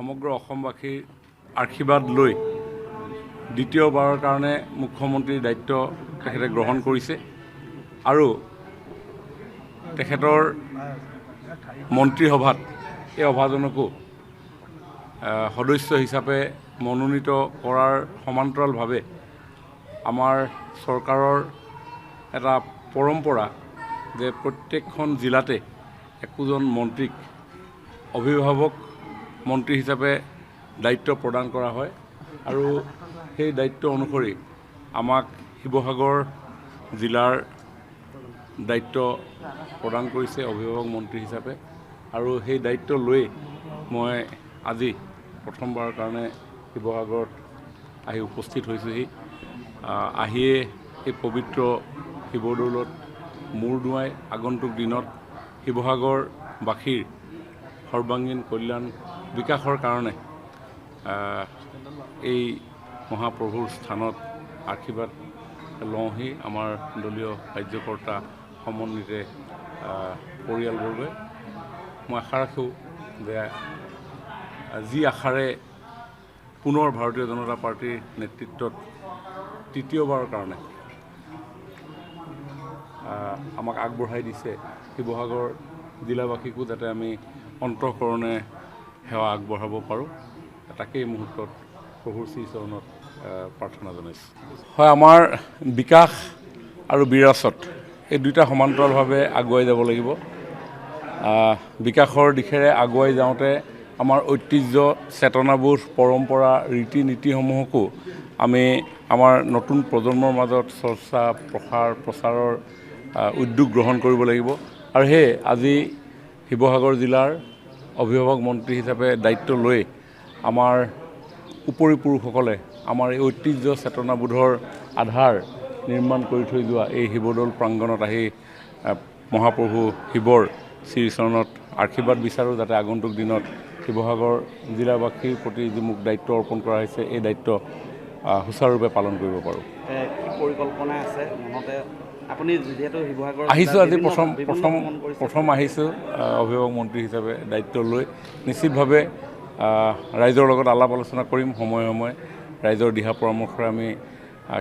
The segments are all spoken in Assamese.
সমগ্ৰ অসমবাসীৰ আশীৰ্বাদ লৈ দ্বিতীয়বাৰৰ কাৰণে মুখ্যমন্ত্ৰীৰ দায়িত্ব তেখেতে গ্ৰহণ কৰিছে আৰু তেখেতৰ মন্ত্ৰীসভাত এই সভাজনকো সদস্য হিচাপে মনোনীত কৰাৰ সমান্তৰালভাৱে আমাৰ চৰকাৰৰ এটা পৰম্পৰা যে প্ৰত্যেকখন জিলাতে একোজন মন্ত্ৰীক অভিভাৱক মন্ত্ৰী হিচাপে দায়িত্ব প্ৰদান কৰা হয় আৰু সেই দায়িত্ব অনুসৰি আমাক শিৱসাগৰ জিলাৰ দায়িত্ব প্ৰদান কৰিছে অভিভাৱক মন্ত্ৰী হিচাপে আৰু সেই দায়িত্ব লৈ মই আজি প্ৰথমবাৰৰ কাৰণে শিৱসাগৰত আহি উপস্থিত হৈছোহি। আহিয়ে এই পবিত্ৰ শিৱদৌলত মূৰ দুৱাই আগন্তুক দিনত শিৱসাগৰবাসীৰ সৰ্বাংগীন কল্যাণ বিকাশৰ কাৰণে এই মহাপ্ৰভুৰ স্থানত আশীৰ্বাদ লওঁহি আমাৰ দলীয় কাৰ্যকৰ্তা সমন্বিতে পৰিয়ালবৰ্গই। মই আশা ৰাখোঁ যে যি আশাৰে পুনৰ ভাৰতীয় জনতা পাৰ্টীৰ নেতৃত্বত তৃতীয়বাৰৰ কাৰণে আমাক আগবঢ়াই দিছে শিৱসাগৰ জিলাবাসীকো যাতে আমি অন্তঃকৰণে সেৱা আগবঢ়াব পাৰোঁ, তাকেই মুহূৰ্তত প্ৰভুৰ শ্ৰীচৰণত প্ৰাৰ্থনা জনাইছোঁ। হয়, আমাৰ বিকাশ আৰু বিৰাসত এই দুইটা সমান্তৰালভাৱে আগুৱাই যাব লাগিব। বিকাশৰ দিশেৰে আগুৱাই যাওঁতে আমাৰ ঐতিহ্য, চেতনাবোধ, পৰম্পৰা, ৰীতি নীতিসমূহকো আমি আমাৰ নতুন প্ৰজন্মৰ মাজত চৰ্চা প্ৰচাৰৰ উদ্যোগ গ্ৰহণ কৰিব লাগিব আৰু সেয়ে আজি শিৱসাগৰ জিলাৰ অভিভাৱক মন্ত্ৰী হিচাপে দায়িত্ব লৈ আমাৰ উপৰিপুৰুষসকলে আমাৰ এই ঐতিহ্য চেতনাবোধৰ আধাৰ নিৰ্মাণ কৰি থৈ যোৱা এই শিৱদৌল প্ৰাংগণত আহি মহাপ্ৰভু শিৱৰ শ্ৰীচৰণত আশীৰ্বাদ বিচাৰোঁ যাতে আগন্তুক দিনত শিৱসাগৰ জিলাবাসীৰ প্ৰতি যি মোক দায়িত্ব অৰ্পণ কৰা হৈছে এই দায়িত্ব সুচাৰুৰূপে পালন কৰিব পাৰোঁ। পৰিকল্পনা আছে মনতে আপুনি যিহেতু শিৱসাগৰ আহিছোঁ, আজি প্ৰথম আহিছোঁ অভিভাৱক মন্ত্ৰী হিচাপে দায়িত্ব লৈ। নিশ্চিতভাৱে ৰাইজৰ লগত আলাপ আলোচনা কৰিম, সময়ে সময়ে ৰাইজৰ দিহা পৰামৰ্শৰে আমি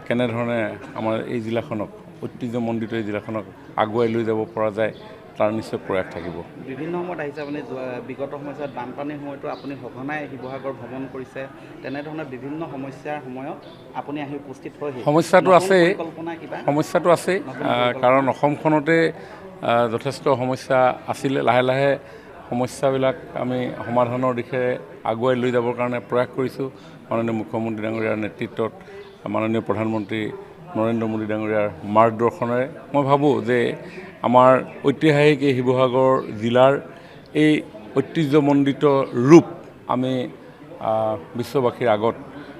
কেনেধৰণে আমাৰ এই জিলাখনক ঐতিহ্যমণ্ডিত এই জিলাখনক আগুৱাই লৈ যাব পৰা যায় তাৰ নিশ্চয় প্ৰয়াস থাকিব। বিভিন্ন সময়ত আহিছে আপুনি বিগত সময়ছোৱাত বানপানীৰ সময়তো আপুনি সঘনাই শিৱসাগৰ ভ্ৰমণ কৰিছে, তেনেধৰণে বিভিন্ন সমস্যাৰ সময়ত আপুনি আহি উপস্থিত হয়। সমস্যাটো আছেই কাৰণ অসমখনতে যথেষ্ট সমস্যা আছিলে। লাহে লাহে সমস্যাবিলাক আমি সমাধানৰ দিশে আগুৱাই লৈ যাবৰ কাৰণে প্ৰয়াস কৰিছোঁ। মাননীয় মুখ্যমন্ত্ৰী ডাঙৰীয়াৰ নেতৃত্বত মাননীয় প্ৰধানমন্ত্ৰী নৰেন্দ্ৰ মোদী ডাঙৰীয়াৰ মাৰ্গদৰ্শনেৰে মই ভাবোঁ যে আমাৰ ঐতিহাসিক এই শিৱসাগৰ জিলাৰ এই ঐতিহ্যমণ্ডিত ৰূপ আমি বিশ্ববাসীৰ আগত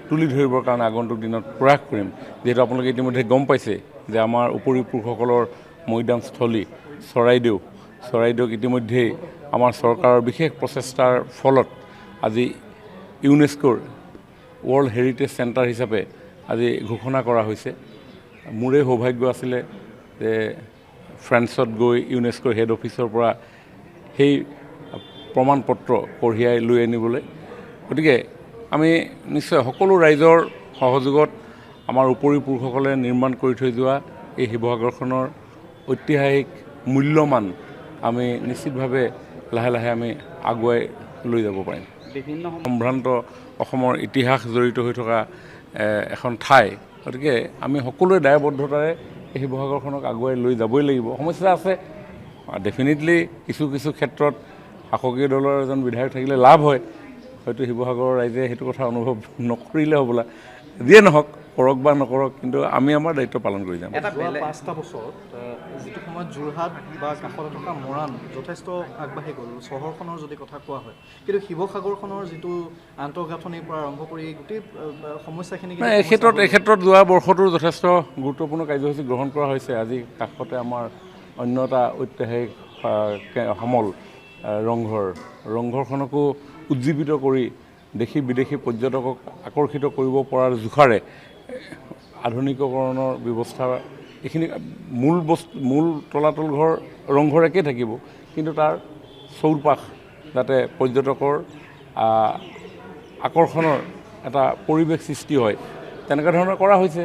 তুলি ধৰিবৰ কাৰণে আগন্তুক দিনত প্ৰয়াস কৰিম। যিহেতু আপোনালোকে ইতিমধ্যে গম পাইছে যে আমাৰ উপৰিপুৰুষসকলৰ মৈদামস্থলী চৰাইদেউক ইতিমধ্যেই আমাৰ চৰকাৰৰ বিশেষ প্ৰচেষ্টাৰ ফলত আজি ইউনেস্কোৰ ৱৰ্ল্ড হেৰিটেজ চেণ্টাৰ হিচাপে আজি ঘোষণা কৰা হৈছে। মোৰে সৌভাগ্য আছিলে যে ফ্ৰান্সত গৈ ইউনেস্কোৰ হেড অফিচৰ পৰা সেই প্ৰমাণপত্ৰ কঢ়িয়াই লৈ আনিবলৈ। গতিকে আমি নিশ্চয় সকলো ৰাইজৰ সহযোগত আমাৰ উপৰিপুৰুষসকলে নিৰ্মাণ কৰি থৈ যোৱা এই শিৱসাগৰখনৰ ঐতিহাসিক মূল্যমান আমি নিশ্চিতভাৱে লাহে লাহে আমি আগুৱাই লৈ যাব পাৰিম। বিভিন্ন সম্ভ্ৰান্ত অসমৰ ইতিহাস জড়িত হৈ থকা এখন ঠাই, গতিকে আমি সকলোৱে দায়বদ্ধতাৰে এই শিৱসাগৰখনক আগুৱাই লৈ যাবই লাগিব। সমস্যা আছে ডেফিনেটলি, কিছু ক্ষেত্ৰত শাসকীয় দলৰ এজন বিধায়ক থাকিলে লাভ হয়, হয়তো শিৱসাগৰৰ ৰাইজে সেইটো কথা অনুভৱ নকৰিলে হ'বলা। যিয়ে নহওক, কৰক বা নকৰক, কিন্তু আমি আমাৰ দায়িত্ব পালন কৰি যাম। এটা 5টা বছৰত যিটো সময়ত যোৰহাট বা কাষতে থকা মৰাণ যথেষ্ট আগবাঢ়ি গ'ল চহৰখনৰ যদি কথা কোৱা হয়, কিন্তু শিৱসাগৰখনৰ যিটো আন্তঃগাঁথনিৰ পৰা আৰম্ভ কৰি গোটেই সমস্যাখিনি এই ক্ষেত্ৰত যোৱা বৰ্ষতো যথেষ্ট গুৰুত্বপূৰ্ণ কাৰ্যসূচী গ্ৰহণ কৰা হৈছে। আজি কাষতে আমাৰ অন্য এটা ঐতিহাসিক সমল ৰংঘৰখনকো উজ্জীৱিত কৰি দেশী বিদেশী পৰ্যটকক আকৰ্ষিত কৰিব পৰাৰ জোখাৰে আধুনিকীকৰণৰ ব্যৱস্থা এইখিনি মূল তলাতল ঘৰ ৰংঘৰ একেই থাকিব, কিন্তু তাৰ চৌপাশ যাতে পৰ্যটকৰ আকৰ্ষণৰ এটা পৰিৱেশ সৃষ্টি হয় তেনেকুৱা ধৰণৰ কৰা হৈছে।